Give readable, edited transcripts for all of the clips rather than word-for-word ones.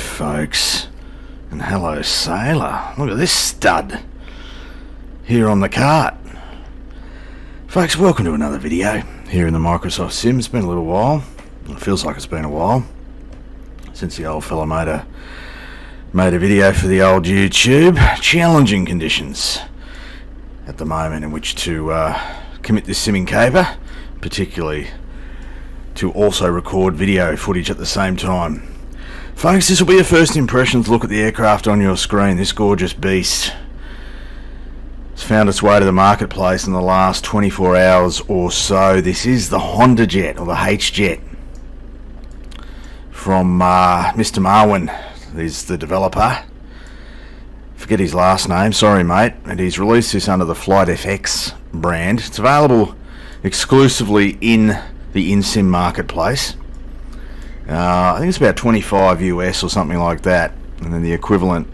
folks, and hello sailor. Look at this stud here on the cart. Folks, welcome to another video here in the Microsoft Sim. It's been a little while. It feels like it's been a while since the old fella made a video for the old YouTube. Challenging conditions at the moment in which to commit this simming caper, particularly to also record video footage at the same time. Folks, this will be a first impressions look at the aircraft on your screen. This gorgeous beast has found its way to the marketplace in the last 24 hours or so. This is the HJet, or the HJet, from Mr. Marwan. He's the developer. Forget his last name, sorry mate. And he's released this under the Flight FX brand. It's available exclusively in the in-sim marketplace. I think it's about 25 US or something like that, and then the equivalent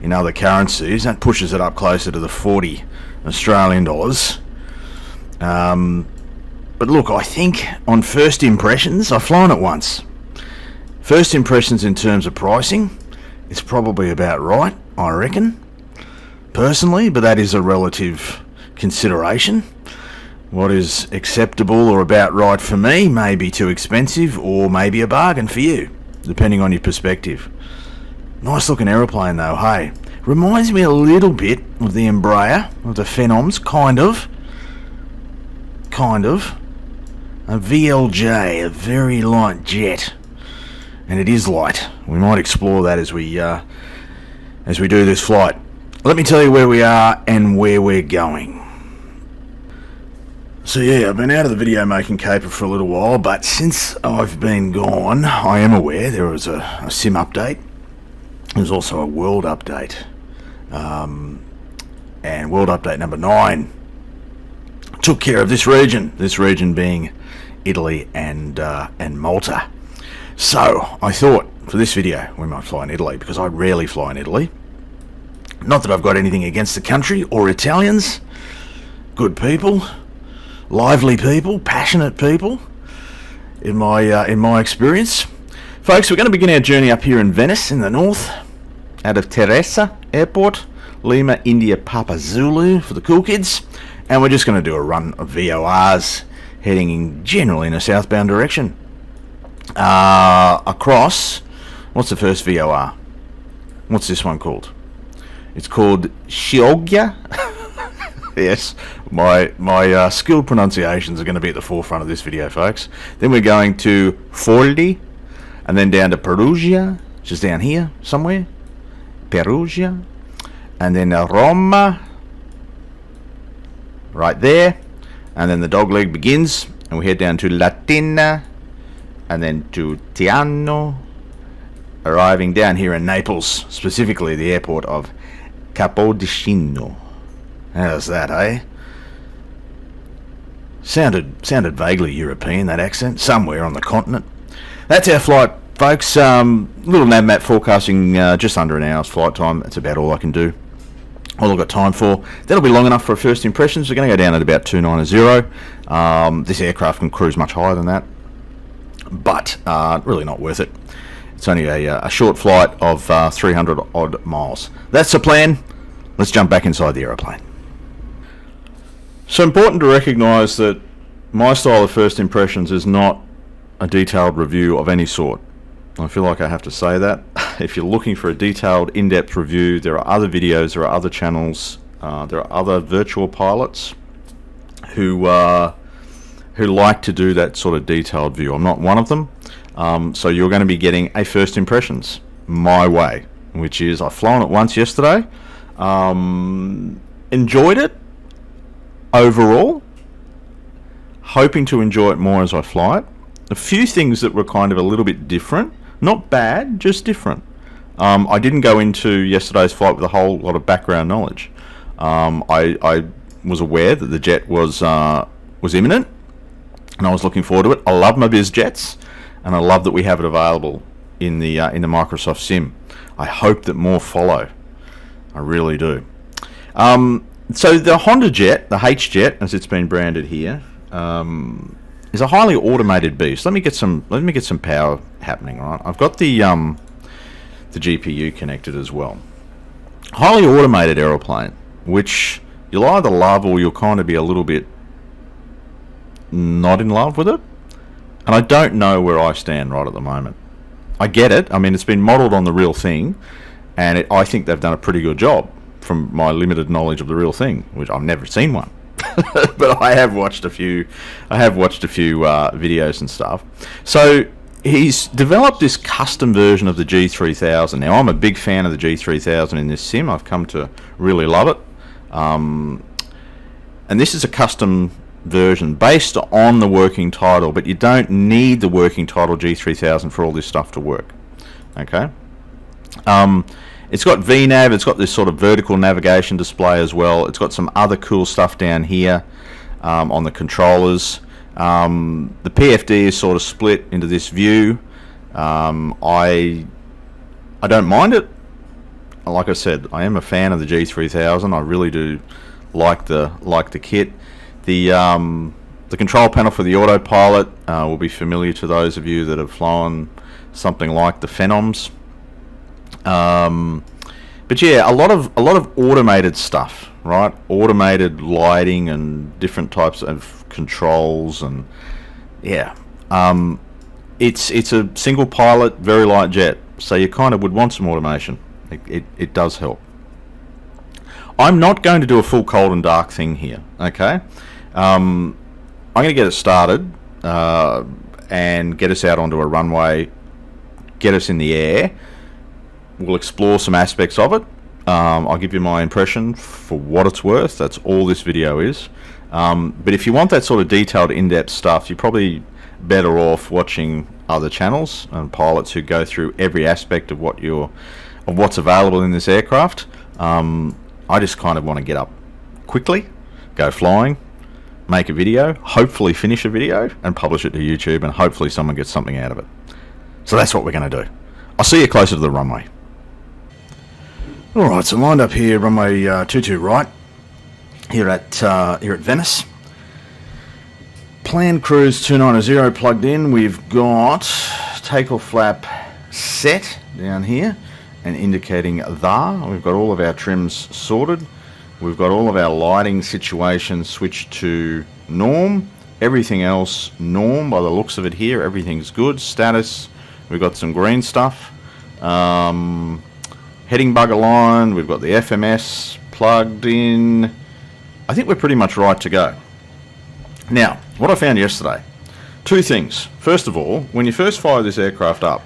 in other currencies, that pushes it up closer to the 40 Australian dollars. But look, I think on first impressions, I've flown it once. First impressions in terms of pricing, it's probably about right, I reckon, personally, but that is a relative consideration. What is acceptable or about right for me may be too expensive or maybe a bargain for you, depending on your perspective. Nice looking aeroplane though, hey. Reminds me a little bit of the Embraer, of the Phenoms, kind of. A VLJ, a very light jet. And it is light. We might explore that as we do this flight. Let me tell you where we are and where we're going. So yeah, I've been out of the video making caper for a little while, but since I've been gone, I am aware there was a sim update. There's also a world update. And world update number 9 took care of this region being Italy and Malta. So I thought for this video we might fly in Italy, because I rarely fly in Italy. Not that I've got anything against the country or Italians. Good people. Lively people, passionate people, in my experience. Folks, we're going to begin our journey up here in Venice in the north, out of Teresa Airport, Lima, India, Papa Zulu for the cool kids, and we're just going to do a run of VORs heading generally in a southbound direction. Across, what's the first VOR? What's this one called? It's called Chioggia. Yes, my skilled pronunciations are going to be at the forefront of this video, folks. Then we're going to Forlì, and then down to Perugia, which is down here somewhere. Perugia. And then Roma, right there. And then the dogleg begins, and we head down to Latina, and then to Tiano, arriving down here in Naples, specifically the airport of Capodichino. How's that, eh? Sounded vaguely European, that accent, somewhere on the continent. That's our flight, folks. Little navmap forecasting, just under an hour's flight time. That's about all I can do. All I've got time for. That'll be long enough for first impressions. We're going to go down at about 290. This aircraft can cruise much higher than that, but really not worth it. It's only a short flight of 300 odd miles. That's the plan. Let's jump back inside the aeroplane. So important to recognise that my style of first impressions is not a detailed review of any sort. I feel like I have to say that. If you're looking for a detailed, in-depth review, there are other videos, there are other channels, there are other virtual pilots who like to do that sort of detailed view. I'm not one of them. So you're going to be getting a first impressions my way, which is I've flown it once yesterday. Enjoyed it overall, hoping to enjoy it more as I fly it. A few things that were kind of a little bit different, not bad, just different. I didn't go into yesterday's flight with a whole lot of background knowledge. I was aware that the jet was imminent, and I was looking forward to it. I love my bizjets, and I love that we have it available in the Microsoft Sim. I hope that more follow. I really do. So the HJet, the HJet, as it's been branded here, is a highly automated beast. Let me get some power happening. Right, I've got the the GPU connected as well. Highly automated aeroplane, which you'll either love or you'll kind of be a little bit not in love with it. And I don't know where I stand right at the moment. I get it. I mean, it's been modelled on the real thing, and I think they've done a pretty good job from my limited knowledge of the real thing, which I've never seen one. But I have watched a few videos and stuff. So he's developed this custom version of the G3000. Now, I'm a big fan of the G3000 in this sim. I've come to really love it. And this is a custom version based on the working title, but you don't need the working title G3000 for all this stuff to work. Okay. It's got VNav, it's got this sort of vertical navigation display as well. It's got some other cool stuff down here on the controllers. The PFD is sort of split into this view. I don't mind it. Like I said, I am a fan of the G3000. I really do like the kit. The control panel for the autopilot will be familiar to those of you that have flown something like the Phenoms. But yeah, a lot of automated stuff, right? Automated lighting and different types of controls, and yeah, it's a single pilot, very light jet, so you kind of would want some automation. It does help. I'm not going to do a full cold and dark thing here, okay? I'm going to get it started and get us out onto a runway, get us in the air. We'll explore some aspects of it. I'll give you my impression for what it's worth. That's all this video is. But if you want that sort of detailed, in-depth stuff, you're probably better off watching other channels and pilots who go through every aspect of what's available in this aircraft. I just kind of want to get up quickly, go flying, make a video, hopefully finish a video and publish it to YouTube, and hopefully someone gets something out of it. So that's what we're going to do. I'll see you closer to the runway. Alright, so lined up here, runway 22 right, here at Venice. Planned cruise 290 plugged in. We've got takeoff flap set down here and indicating the. We've got all of our trims sorted. We've got all of our lighting situations switched to norm. Everything else norm by the looks of it here. Everything's good. Status. We've got some green stuff. Heading bug aligned. We've got the FMS plugged in. I think we're pretty much right to go. Now, what I found yesterday. Two things. First of all, when you first fire this aircraft up,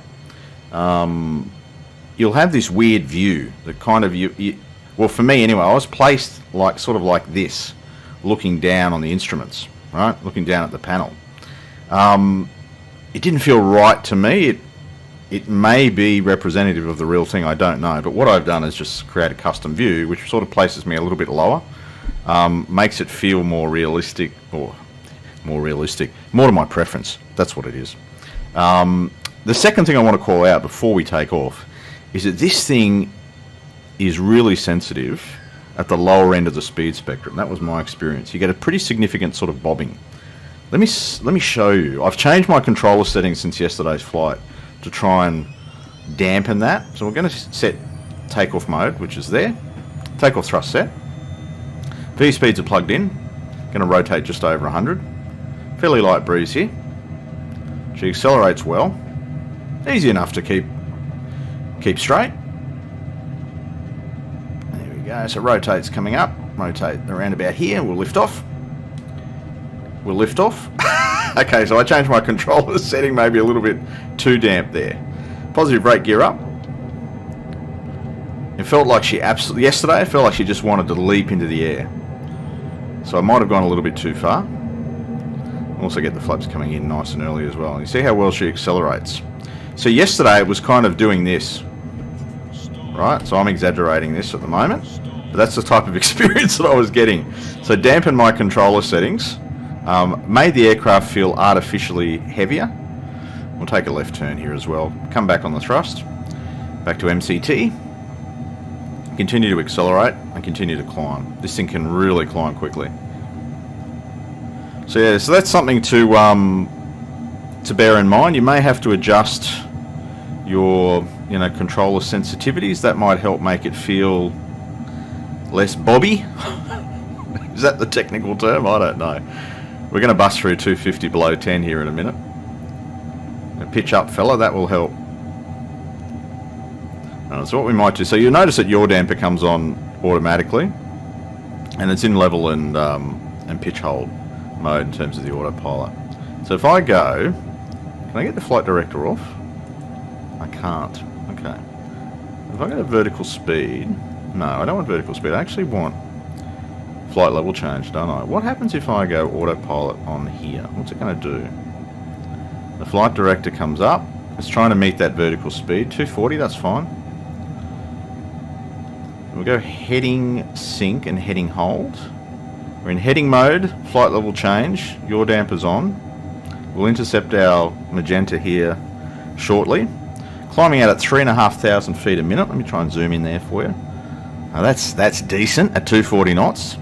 you'll have this weird view that kind of well, for me anyway, I was placed sort of like this, looking down on the instruments, right? Looking down at the panel. It didn't feel right to me. It may be representative of the real thing, I don't know. But what I've done is just create a custom view, which sort of places me a little bit lower, makes it feel more realistic, or more to my preference. That's what it is. The second thing I want to call out before we take off is that this thing is really sensitive at the lower end of the speed spectrum. That was my experience. You get a pretty significant sort of bobbing. Let me show you. I've changed my controller settings since yesterday's flight to try and dampen that. So we're going to set takeoff mode, which is there. Takeoff thrust set. V speeds are plugged in. Going to rotate just over 100. Fairly light breeze here. She accelerates well. Easy enough to keep straight. There we go. So rotate's coming up. Rotate around about here. We'll lift off. Okay, so I changed my controller setting maybe a little bit too damp there. Positive brake gear up. It felt like yesterday, it felt like she just wanted to leap into the air. So I might have gone a little bit too far. Also get the flaps coming in nice and early as well. You see how well she accelerates. So yesterday it was kind of doing this. Right, so I'm exaggerating this at the moment. But that's the type of experience that I was getting. So dampen my controller settings. Made the aircraft feel artificially heavier. We'll take a left turn here as well. Come back on the thrust. Back to MCT. Continue to accelerate and continue to climb. This thing can really climb quickly. So yeah, so that's something to bear in mind. You may have to adjust your controller sensitivities. That might help make it feel less bobby. Is that the technical term? I don't know. We're going to bust through 250 below 10 here in a minute. Pitch up, fella, that will help. So what we might do, so you'll notice that yaw damper comes on automatically, and it's in level and pitch hold mode in terms of the autopilot. So if I go, can I get the flight director off? I can't. Okay. If I go to vertical speed, no, I don't want vertical speed. I actually want flight level change, don't I? What happens if I go autopilot on here? What's it going to do? The flight director comes up. It's trying to meet that vertical speed. 240, that's fine. We'll go heading sync and heading hold. We're in heading mode, flight level change, yaw dampers on. We'll intercept our magenta here shortly. Climbing out at 3,500 feet a minute. Let me try and zoom in there for you. Now that's decent at 240 knots.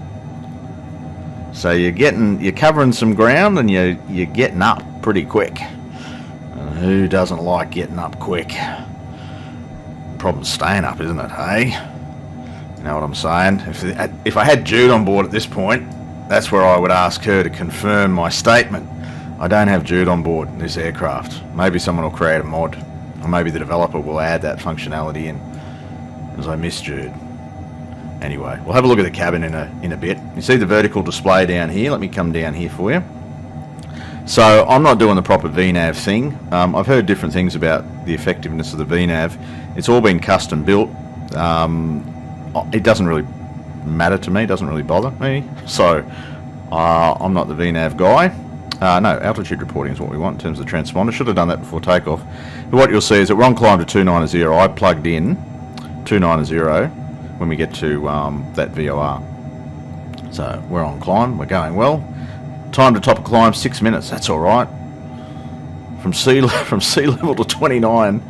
So you're covering some ground and you're getting up pretty quick. And who doesn't like getting up quick? Problem's staying up, isn't it? Hey. You know what I'm saying? If I had Jude on board at this point, that's where I would ask her to confirm my statement. I don't have Jude on board this aircraft. Maybe someone will create a mod, or maybe the developer will add that functionality in, as I miss Jude. Anyway, we'll have a look at the cabin in a bit. You see the vertical display down here? Let me come down here for you. So I'm not doing the proper VNAV thing. I've heard different things about the effectiveness of the VNAV. It's all been custom built. It doesn't really matter to me, doesn't really bother me, so I'm not the VNAV guy. No, altitude reporting is what we want in terms of the transponder. Should have done that before takeoff. But what you'll see is that we're on climb to 290. I plugged in 290 when we get to that VOR. So we're on climb, we're going well. Time to top of climb, 6 minutes, that's alright. From sea level to 29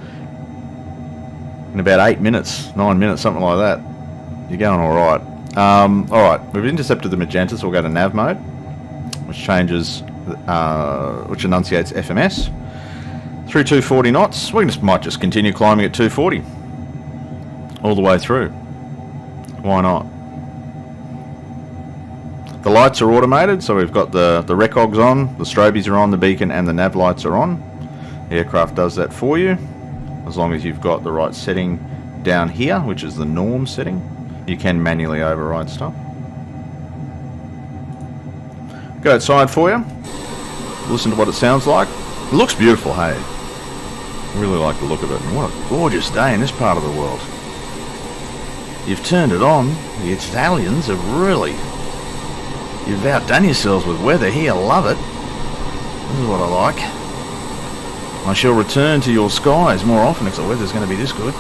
in about 8 minutes, 9 minutes, something like that. You're going alright. Alright, we've intercepted the magenta, so we'll go to nav mode, which changes, which enunciates FMS. Through 240 knots, we might just continue climbing at 240. All the way through. Why not? The lights are automated, so we've got the recogs on, the strobies are on, the beacon and the nav lights are on. The aircraft does that for you, as long as you've got the right setting down here, which is the norm setting. You can manually override stuff. Go outside for you. Listen to what it sounds like. It looks beautiful, hey. I really like the look of it. And what a gorgeous day in this part of the world. You've turned it on. The Italians have really... You've outdone yourselves with weather here. Love it. This is what I like. I shall return to your skies more often if the weather's going to be this good.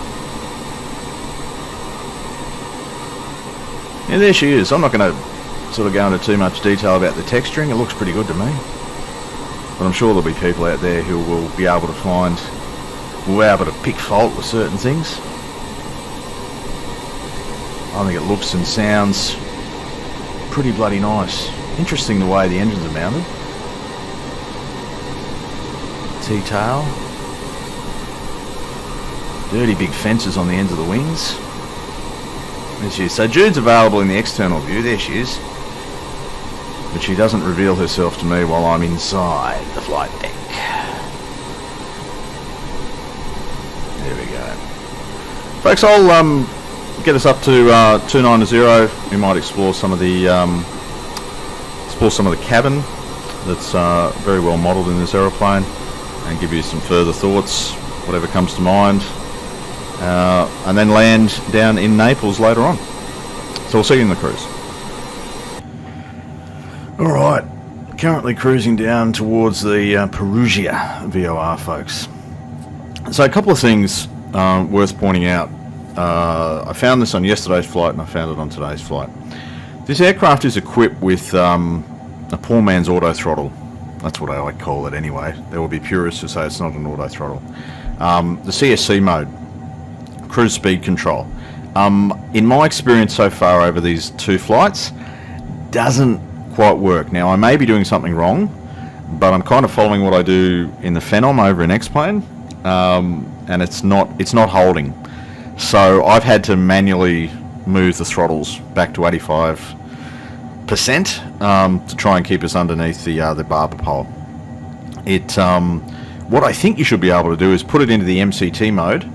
Yeah, there she is. I'm not going to sort of go into too much detail about the texturing. It looks pretty good to me. But I'm sure there'll be people out there who will be able to pick fault with certain things. I think it looks and sounds pretty bloody nice. Interesting the way the engines are mounted. T-tail. Dirty big fences on the ends of the wings. There she is. So Jude's available in the external view. There she is. But she doesn't reveal herself to me while I'm inside the flight deck. There we go. Folks, I'll get us up to 290. We might explore some of the cabin that's very well modelled in this aeroplane, and give you some further thoughts, whatever comes to mind. And then land down in Naples later on. So we'll see you in the cruise. Alright, currently cruising down towards the Perugia VOR, folks. So a couple of things worth pointing out. I found this on yesterday's flight and I found it on today's flight. This aircraft is equipped with a poor man's auto throttle. That's what I like to call it anyway. There will be purists who say it's not an auto throttle. The CSC mode. Cruise speed control. In my experience so far over these two flights, doesn't quite work. Now I may be doing something wrong, but I'm kind of following what I do in the Phenom over in X-Plane. and it's not holding. So I've had to manually move the throttles back to 85% to try and keep us underneath the barber pole. What I think you should be able to do is put it into the MCT mode,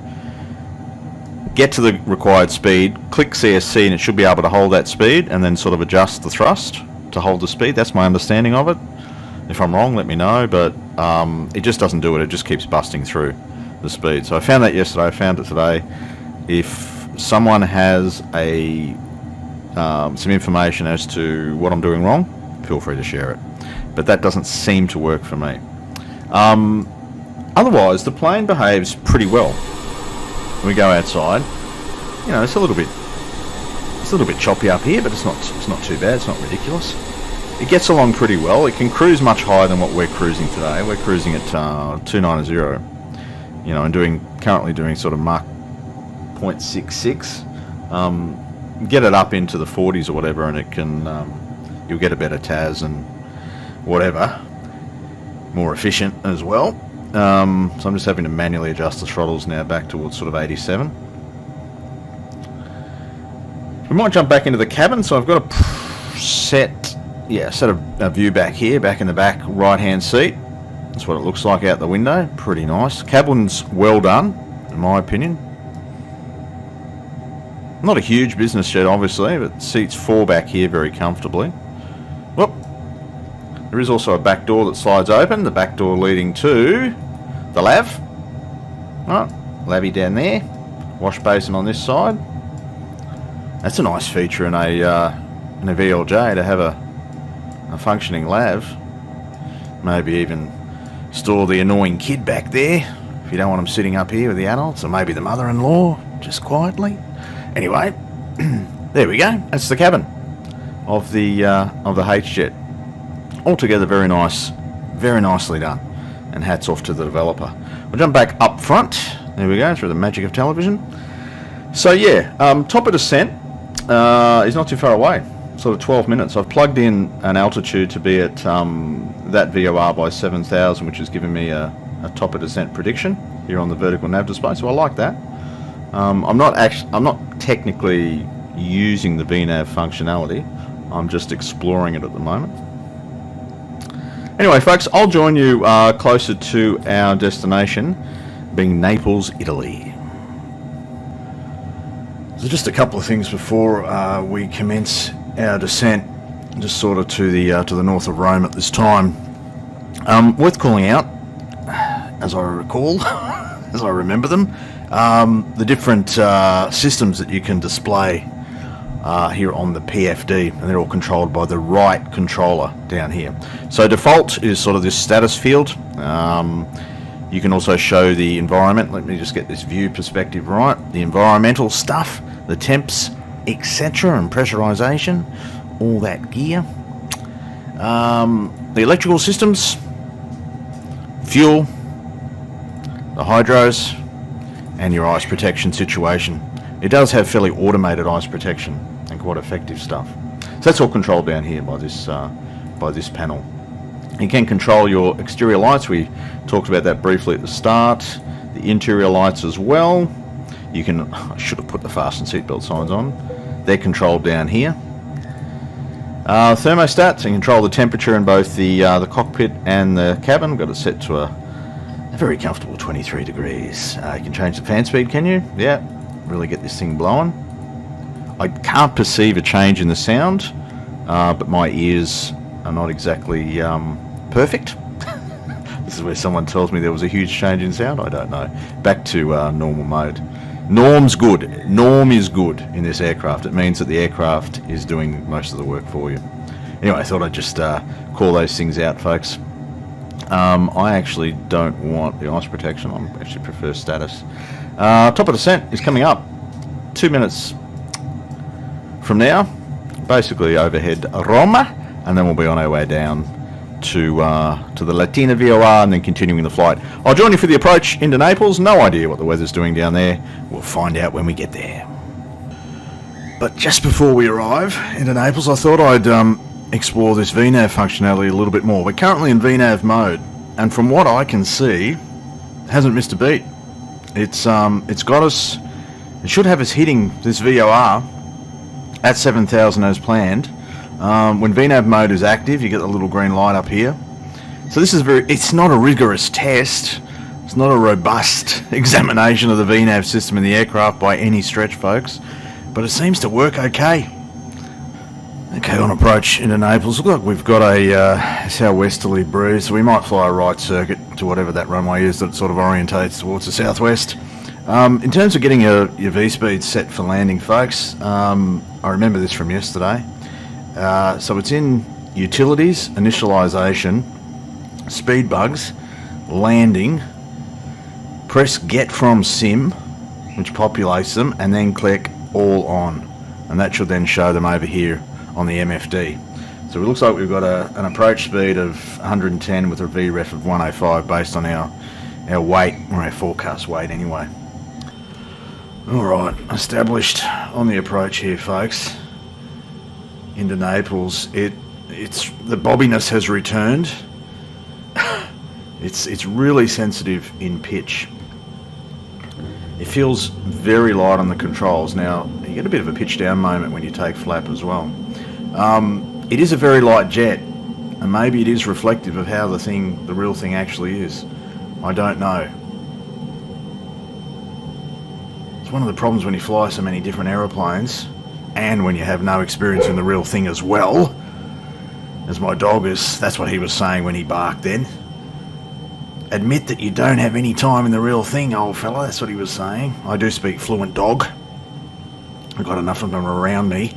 get to the required speed, click CSC, and it should be able to hold that speed, and then sort of adjust the thrust to hold the speed. That's my understanding of it. If I'm wrong, let me know, but it just doesn't do it. It just keeps busting through the speed. So I found that yesterday. I found it today. If someone has some information as to what I'm doing wrong, feel free to share it. But that doesn't seem to work for me. Otherwise, the plane behaves pretty well. When we go outside, you know, it's a little bit choppy up here, but it's not too bad. It's not ridiculous. It gets along pretty well. It can cruise much higher than what we're cruising today. We're cruising at 290, you know, and currently doing sort of Mach 0.66. Get it up into the 40s or whatever, and it can you'll get a better TAS and whatever, more efficient as well. So I'm just having to manually adjust the throttles now back towards sort of 87. We might jump back into the cabin. So I've got a set a view back here, back in the back right-hand seat. That's what it looks like out the window. Pretty nice. Cabin's well done, in my opinion. Not a huge business jet, obviously, but seats 4 back here very comfortably. Whoop. There is also a back door that slides open. The back door leading to the lav. Oh, lavvy down there. Wash basin on this side. That's a nice feature in a VLJ to have a functioning lav. Maybe even store the annoying kid back there if you don't want them sitting up here with the adults, or maybe the mother-in-law just quietly. Anyway, there we go. That's the cabin of the HJet. Altogether, very nice, very nicely done, and hats off to the developer. We'll jump back up front. There we go, through the magic of television. So yeah, top of descent is not too far away. Sort of 12 minutes. I've plugged in an altitude to be at that VOR by 7,000, which has given me a top of descent prediction here on the vertical nav display. So I like that. I'm not technically using the VNav functionality. I'm just exploring it at the moment. Anyway, folks, I'll join you closer to our destination, being Naples, Italy. So just a couple of things before we commence our descent, just sort of to the north of Rome at this time. Worth calling out, as I recall, as I remember them, the different systems that you can display here on the PFD, and they're all controlled by the right controller down here. So default is sort of this status field. You can also show the environment. Let me just get this view perspective right. The environmental stuff, the temps, etc., and pressurization, all that gear. The electrical systems, fuel, the hydros, and your ice protection situation. It does have fairly automated ice protection and quite effective stuff. So that's all controlled down here by this panel. You can control your exterior lights. We talked about that briefly at the start. The interior lights as well. You can, I should have put the fasten seatbelt signs on. They're controlled down here. Thermostats, you can control the temperature in both the cockpit and the cabin. Got it set to a very comfortable 23 degrees. You can change the fan speed, can you? Yeah, really get this thing blowing. I can't perceive a change in the sound, but my ears are not exactly perfect. This is where someone tells me there was a huge change in sound. I don't know. Back to normal mode. Norm's good. Norm is good in this aircraft. It means that the aircraft is doing most of the work for you. Anyway, I thought I'd just call those things out, folks. I actually don't want the ice protection. I actually prefer status. Top of descent is coming up 2 minutes from now. Basically overhead Roma, and then we'll be on our way down to the Latina VOR and then continuing the flight. I'll join you for the approach into Naples. No idea what the weather's doing down there. We'll find out when we get there. But just before we arrive into Naples, I thought I'd explore this VNav functionality a little bit more. We're currently in VNav mode, and from what I can see, hasn't missed a beat. It's got us. It should have us hitting this VOR at 7,000 as planned. When VNAV mode is active, you get the little green light up here. So this is it's not a rigorous test. It's not a robust examination of the VNAV system in the aircraft by any stretch, folks. But it seems to work okay. Okay, on approach into Naples. Look like we've got a southwesterly breeze, so we might fly a right circuit to whatever that runway is that sort of orientates towards the southwest. In terms of getting your V-speed set for landing, folks, I remember this from yesterday. So it's in utilities, initialization, speed bugs, landing, press get from sim, which populates them, and then click all on. And that should then show them over here on the MFD. So it looks like we've got an approach speed of 110 with a VREF of 105 based on our weight, or our forecast weight anyway. Alright, established on the approach here, folks, into Naples. It's the bobbiness has returned. It's really sensitive in pitch. It feels very light on the controls. Now, you get a bit of a pitch down moment when you take flap as well. It is a very light jet, and maybe it is reflective of how the real thing actually is. I don't know. It's one of the problems when you fly so many different aeroplanes, and when you have no experience in the real thing as well. As my dog that's what he was saying when he barked then. Admit that you don't have any time in the real thing, old fella. That's what he was saying. I do speak fluent dog. I've got enough of them around me.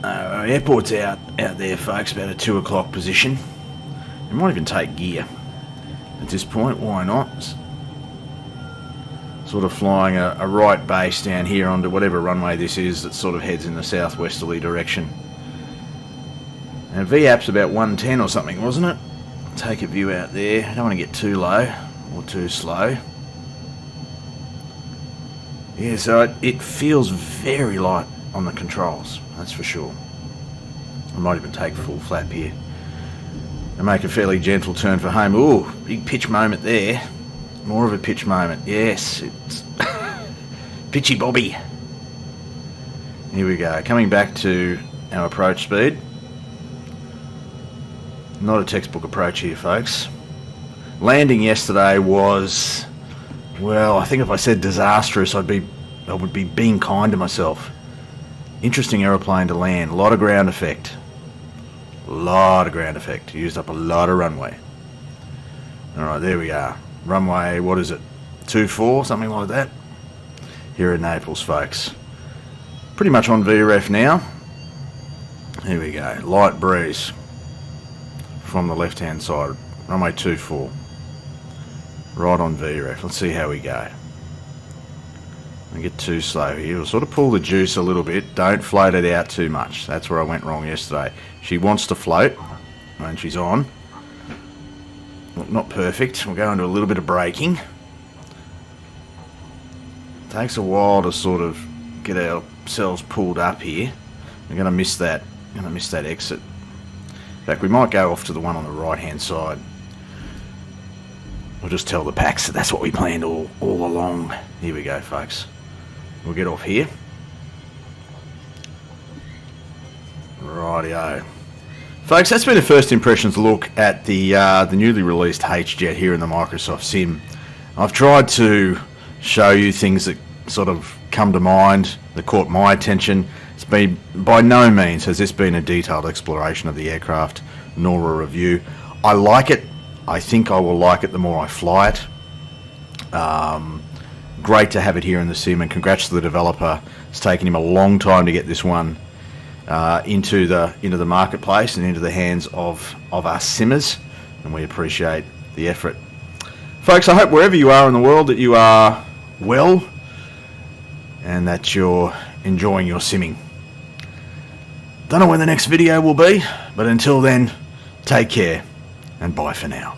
Airport's out there, folks, about a 2 o'clock position. You might even take gear at this point. Why not? Sort of flying a right base down here onto whatever runway this is that sort of heads in the southwesterly direction. And VAP's about 110 or something, wasn't it? Take a view out there. I don't want to get too low or too slow. Yeah, so it feels very light on the controls, that's for sure. I might even take full flap here and make a fairly gentle turn for home. Ooh, big pitch moment there. More of a pitch moment. Yes, it's pitchy bobby. Here we go. Coming back to our approach speed. Not a textbook approach here, folks. Landing yesterday was, well, I think if I said disastrous, I would be being kind to myself. Interesting aeroplane to land. A lot of ground effect. Used up a lot of runway. Alright, there we are. Runway, what is it? 24, something like that. Here in Naples, folks. Pretty much on VREF now. Here we go. Light breeze from the left-hand side. Runway 24. Right on VREF. Let's see how we go. Don't get too slow here. We'll sort of pull the juice a little bit. Don't float it out too much. That's where I went wrong yesterday. She wants to float, and she's on. Well, not perfect. We'll go into a little bit of braking. Takes a while to sort of get ourselves pulled up here. We're going to miss that. Exit. In fact, we might go off to the one on the right-hand side. We'll just tell the packs that that's what we planned all along. Here we go, folks. We'll get off here. Rightio. Folks, that's been a first impressions look at the newly released HJet here in the Microsoft Sim. I've tried to show you things that sort of come to mind, that caught my attention. It's been, by no means has this been a detailed exploration of the aircraft, nor a review. I like it. I think I will like it the more I fly it. Great to have it here in the sim, and congrats to the developer. It's taken him a long time to get this one into the marketplace and into the hands of us simmers, and we appreciate the effort. Folks, I hope wherever you are in the world that you are well and that you're enjoying your simming. Don't know when the next video will be, but until then, take care and bye for now.